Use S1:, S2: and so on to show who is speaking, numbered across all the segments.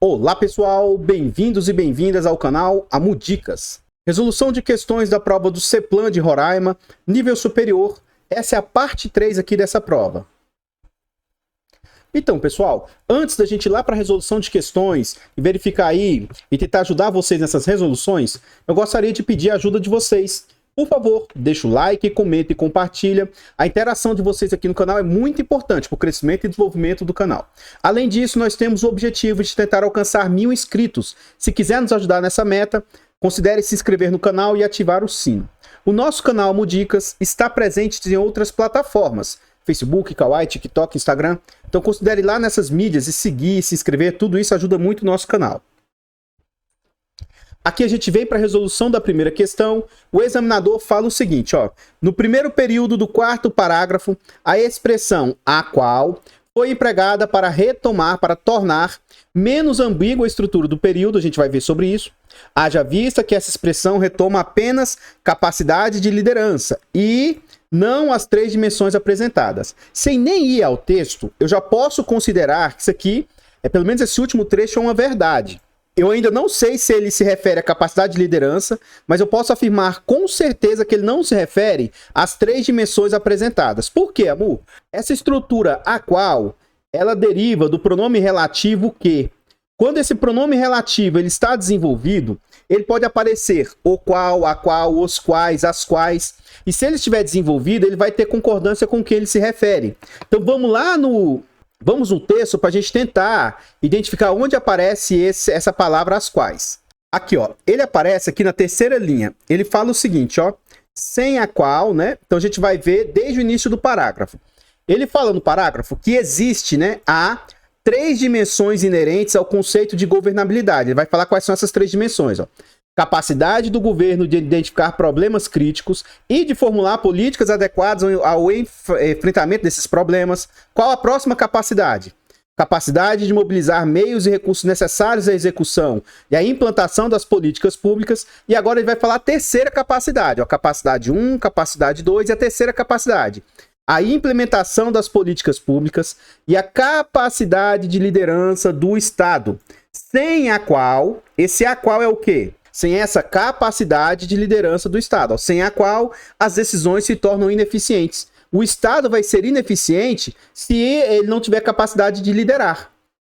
S1: Olá pessoal, bem-vindos e bem-vindas ao canal AmuDicas. Resolução de questões da prova do CEPLAN de Roraima, nível superior. Essa é a parte 3 aqui dessa prova. Então pessoal, antes da gente ir lá para a resolução de questões e verificar aí e tentar ajudar vocês nessas resoluções, eu gostaria de pedir a ajuda de vocês. Por favor, deixa o like, comenta e compartilha. A interação de vocês aqui no canal é muito importante para o crescimento e desenvolvimento do canal. Além disso, nós temos o objetivo de tentar alcançar 1000 inscritos. Se quiser nos ajudar nessa meta, considere se inscrever no canal e ativar o sino. O nosso canal AmuDicas está presente em outras plataformas. Facebook, Kawaii, TikTok, Instagram. Então considere ir lá nessas mídias e seguir, se inscrever. Tudo isso ajuda muito o nosso canal. Aqui a gente vem para a resolução da primeira questão. O examinador fala o seguinte, ó. No primeiro período do quarto parágrafo, a expressão a qual foi empregada para retomar, para tornar menos ambígua a estrutura do período, a gente vai ver sobre isso. Haja vista que essa expressão retoma apenas capacidade de liderança e não as 3 dimensões apresentadas. Sem nem ir ao texto, eu já posso considerar que isso aqui, pelo menos esse último trecho, é uma verdade. Eu ainda não sei se ele se refere à capacidade de liderança, mas eu posso afirmar com certeza que ele não se refere às 3 dimensões apresentadas. Por quê, amor? Essa estrutura a qual, ela deriva do pronome relativo que. Quando esse pronome relativo ele está desenvolvido, ele pode aparecer o qual, a qual, os quais, as quais. E se ele estiver desenvolvido, ele vai ter concordância com o que ele se refere. Então vamos lá no texto para a gente tentar identificar onde aparece essa palavra as quais. Aqui, ó, ele aparece aqui na terceira linha. Ele fala o seguinte, ó, sem a qual, né? Então a gente vai ver desde o início do parágrafo. Ele fala no parágrafo que existe, né, há 3 dimensões inerentes ao conceito de governabilidade. Ele vai falar quais são essas 3 dimensões, ó. Capacidade do governo de identificar problemas críticos e de formular políticas adequadas ao enfrentamento desses problemas. Qual a próxima capacidade? Capacidade de mobilizar meios e recursos necessários à execução e à implantação das políticas públicas. E agora ele vai falar a terceira capacidade. Ó, capacidade 1, capacidade 2 e a terceira capacidade. A implementação das políticas públicas e a capacidade de liderança do Estado. Sem a qual, esse a qual é o quê? Sem essa capacidade de liderança do Estado, sem a qual as decisões se tornam ineficientes. O Estado vai ser ineficiente se ele não tiver capacidade de liderar.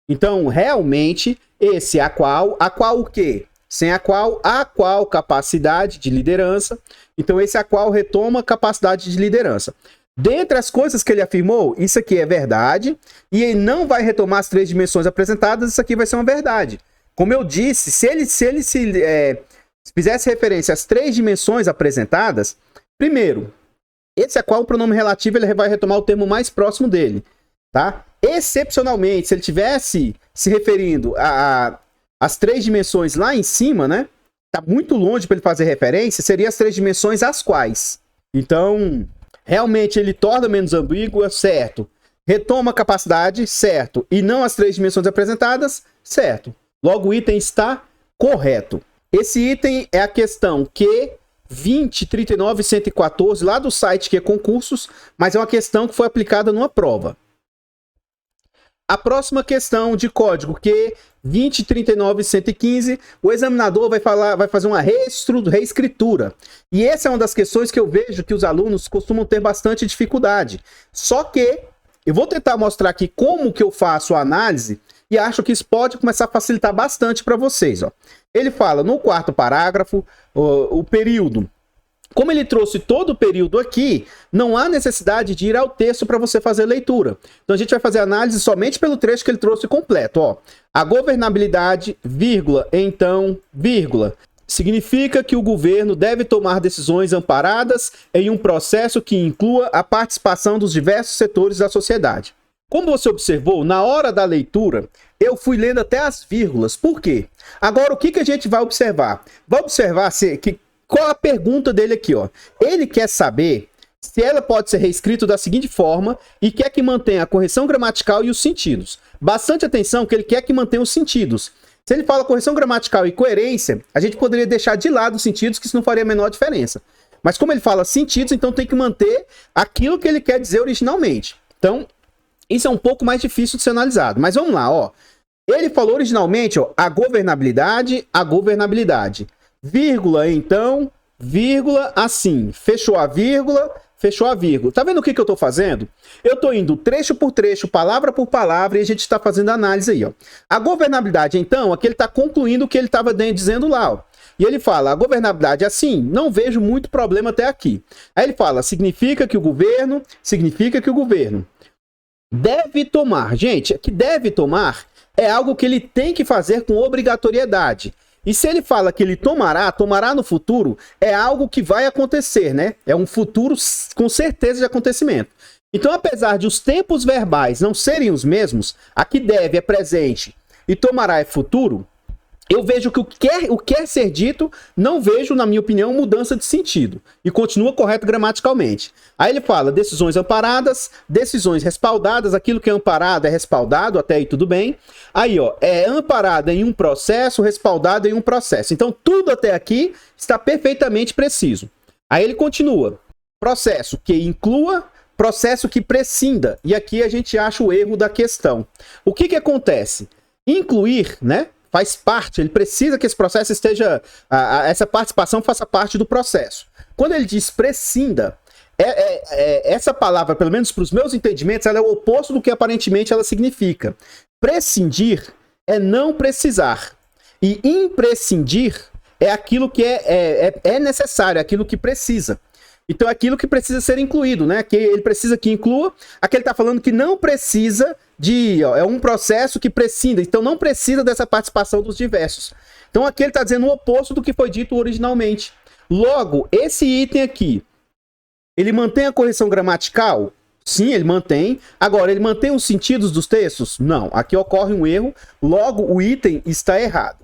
S1: Então, realmente, esse a qual o quê? Sem a qual capacidade de liderança. Então, esse a qual retoma capacidade de liderança. Dentre as coisas que ele afirmou, isso aqui é verdade, e ele não vai retomar as 3 dimensões apresentadas, isso aqui vai ser uma verdade. Como eu disse, se ele fizesse referência às 3 dimensões apresentadas, primeiro, esse a qual o pronome relativo ele vai retomar o termo mais próximo dele, tá? Excepcionalmente, se ele tivesse se referindo às 3 dimensões lá em cima, né? Tá muito longe para ele fazer referência, seria as 3 dimensões às quais. Então, realmente ele torna menos ambígua, certo? Retoma a capacidade, certo? E não as 3 dimensões apresentadas, certo? Logo, o item está correto. Esse item é a questão Q20, 39 e 114, lá do site que é concursos, mas é uma questão que foi aplicada numa prova. A próxima questão de código Q20, 39 e 115, o examinador vai fazer uma reescritura. E essa é uma das questões que eu vejo que os alunos costumam ter bastante dificuldade. Só que eu vou tentar mostrar aqui como que eu faço a análise e acho que isso pode começar a facilitar bastante para vocês. Ó. Ele fala no quarto parágrafo, o período. Como ele trouxe todo o período aqui, não há necessidade de ir ao texto para você fazer a leitura. Então a gente vai fazer a análise somente pelo trecho que ele trouxe completo. Ó. A governabilidade, vírgula, então, vírgula, significa que o governo deve tomar decisões amparadas em um processo que inclua a participação dos diversos setores da sociedade. Como você observou, na hora da leitura, eu fui lendo até as vírgulas. Por quê? Agora, o que a gente vai observar? Vai observar qual a pergunta dele aqui, ó. Ele quer saber se ela pode ser reescrita da seguinte forma e quer que mantenha a correção gramatical e os sentidos. Bastante atenção que ele quer que mantenha os sentidos. Se ele fala correção gramatical e coerência, a gente poderia deixar de lado os sentidos, que isso não faria a menor diferença. Mas como ele fala sentidos, então tem que manter aquilo que ele quer dizer originalmente. Então, isso é um pouco mais difícil de ser analisado. Mas vamos lá, ó. Ele falou originalmente, ó, a governabilidade. Vírgula, então, vírgula, assim. Fechou a vírgula, fechou a vírgula. Tá vendo o que eu tô fazendo? Eu tô indo trecho por trecho, palavra por palavra, e a gente está fazendo análise aí, ó. A governabilidade, então, aqui ele tá concluindo o que ele estava dizendo lá, ó. E ele fala, a governabilidade assim, não vejo muito problema até aqui. Aí ele fala, significa que o governo deve tomar. Gente, que deve tomar é algo que ele tem que fazer com obrigatoriedade. E se ele fala que ele tomará no futuro, é algo que vai acontecer, né? É um futuro com certeza de acontecimento. Então, apesar de os tempos verbais não serem os mesmos, aqui deve é presente e tomará é futuro, eu vejo que o quer ser dito, não vejo, na minha opinião, mudança de sentido. E continua correto gramaticalmente. Aí ele fala decisões amparadas, decisões respaldadas, aquilo que é amparado é respaldado, até aí tudo bem. Aí, ó, é amparado em um processo, respaldado em um processo. Então, tudo até aqui está perfeitamente preciso. Aí ele continua. Processo que inclua, processo que prescinda. E aqui a gente acha o erro da questão. O que acontece? Incluir, né? Faz parte, ele precisa que esse processo esteja, essa participação faça parte do processo. Quando ele diz prescinda, essa palavra, pelo menos para os meus entendimentos, ela é o oposto do que aparentemente ela significa. Prescindir é não precisar. E imprescindir é aquilo que é necessário, é aquilo que precisa. Então é aquilo que precisa ser incluído, né? Que ele precisa que inclua. Aqui ele está falando que não precisa é um processo que prescinda, então não precisa dessa participação dos diversos. Então aqui ele está dizendo o oposto do que foi dito originalmente. Logo, esse item aqui, ele mantém a correção gramatical? Sim, ele mantém. Agora, ele mantém os sentidos dos textos? Não, aqui ocorre um erro, logo o item está errado.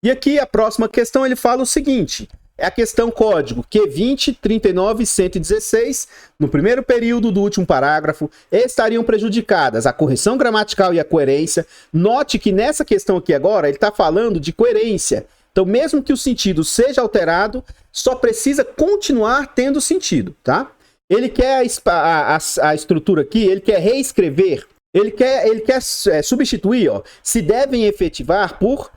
S1: E aqui a próxima questão ele fala o seguinte... É a questão código Q20, 39 e 116, no primeiro período do último parágrafo, estariam prejudicadas a correção gramatical e a coerência. Note que nessa questão aqui agora, ele está falando de coerência. Então, mesmo que o sentido seja alterado, só precisa continuar tendo sentido, tá? Ele quer a estrutura aqui, ele quer reescrever, ele quer substituir, ó, se devem efetivar por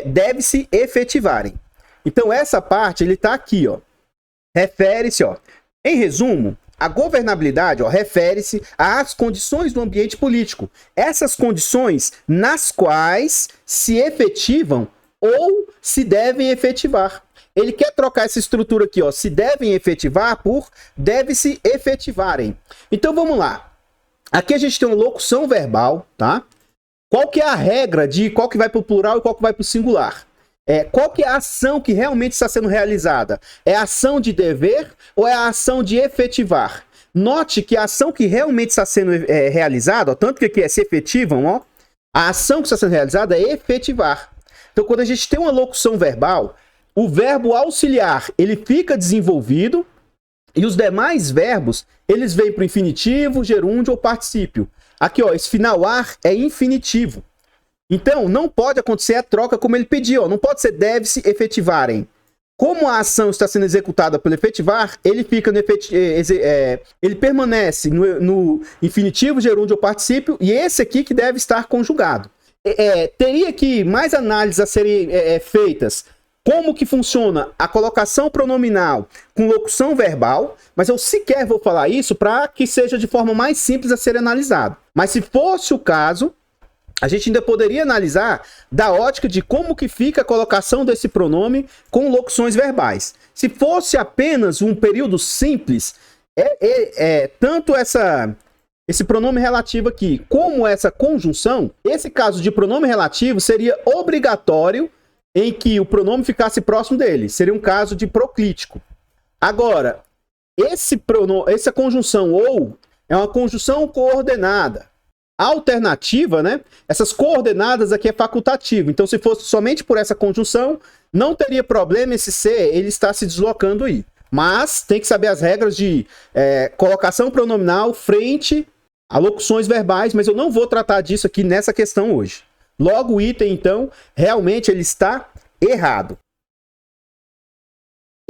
S1: deve-se efetivarem. Então, essa parte, ele está aqui, ó. Refere-se, ó. Em resumo, a governabilidade, ó, refere-se às condições do ambiente político. Essas condições nas quais se efetivam ou se devem efetivar. Ele quer trocar essa estrutura aqui, ó. Se devem efetivar por deve-se efetivarem. Então, vamos lá. Aqui a gente tem uma locução verbal, tá? Qual que é a regra de qual que vai para o plural e qual que vai para o singular? Qual que é a ação que realmente está sendo realizada? É a ação de dever ou é a ação de efetivar? Note que a ação que realmente está sendo realizada, ó, tanto que aqui se efetivam, ó, a ação que está sendo realizada é efetivar. Então, quando a gente tem uma locução verbal, o verbo auxiliar ele fica desenvolvido e os demais verbos eles vêm para o infinitivo, gerúndio ou particípio. Aqui, ó, esse final ar é infinitivo. Então, não pode acontecer a troca como ele pediu. Não pode ser deve-se efetivarem. Como a ação está sendo executada pelo efetivar, ele fica ele permanece no infinitivo, gerúndio ou particípio, e esse aqui que deve estar conjugado. Teria que mais análises a serem feitas. Como que funciona a colocação pronominal com locução verbal, mas eu sequer vou falar isso para que seja de forma mais simples a ser analisado. Mas se fosse o caso... A gente ainda poderia analisar da ótica de como que fica a colocação desse pronome com locuções verbais. Se fosse apenas um período simples, tanto esse pronome relativo aqui como essa conjunção, esse caso de pronome relativo seria obrigatório em que o pronome ficasse próximo dele. Seria um caso de proclítico. Agora, essa conjunção ou é uma conjunção coordenada. Alternativa, né? Essas coordenadas aqui é facultativo. Então, se fosse somente por essa conjunção, não teria problema esse ser, ele está se deslocando aí. Mas tem que saber as regras de colocação pronominal frente a locuções verbais, mas eu não vou tratar disso aqui nessa questão hoje. Logo, o item, então, realmente ele está errado.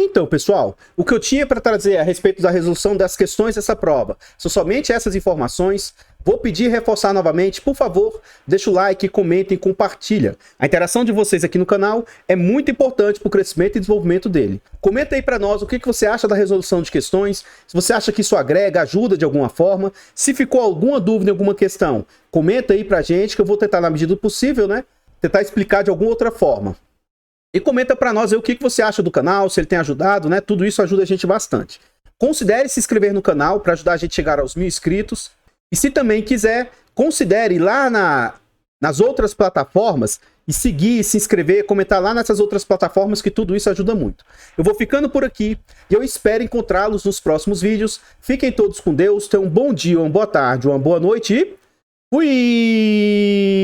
S1: Então, pessoal, o que eu tinha para trazer a respeito da resolução das questões dessa prova são somente essas informações. Vou pedir e reforçar novamente, por favor, deixa o like, comentem e compartilha. A interação de vocês aqui no canal é muito importante para o crescimento e desenvolvimento dele. Comenta aí para nós o que você acha da resolução de questões, se você acha que isso agrega, ajuda de alguma forma. Se ficou alguma dúvida em alguma questão, comenta aí pra gente que eu vou tentar, na medida do possível, né, tentar explicar de alguma outra forma. E comenta para nós aí o que você acha do canal, se ele tem ajudado, né? Tudo isso ajuda a gente bastante. Considere se inscrever no canal para ajudar a gente a chegar aos 1000 inscritos. E se também quiser, considere ir lá nas outras plataformas e seguir, se inscrever, comentar lá nessas outras plataformas, que tudo isso ajuda muito. Eu vou ficando por aqui e eu espero encontrá-los nos próximos vídeos. Fiquem todos com Deus, tenham um bom dia, uma boa tarde, uma boa noite e fui!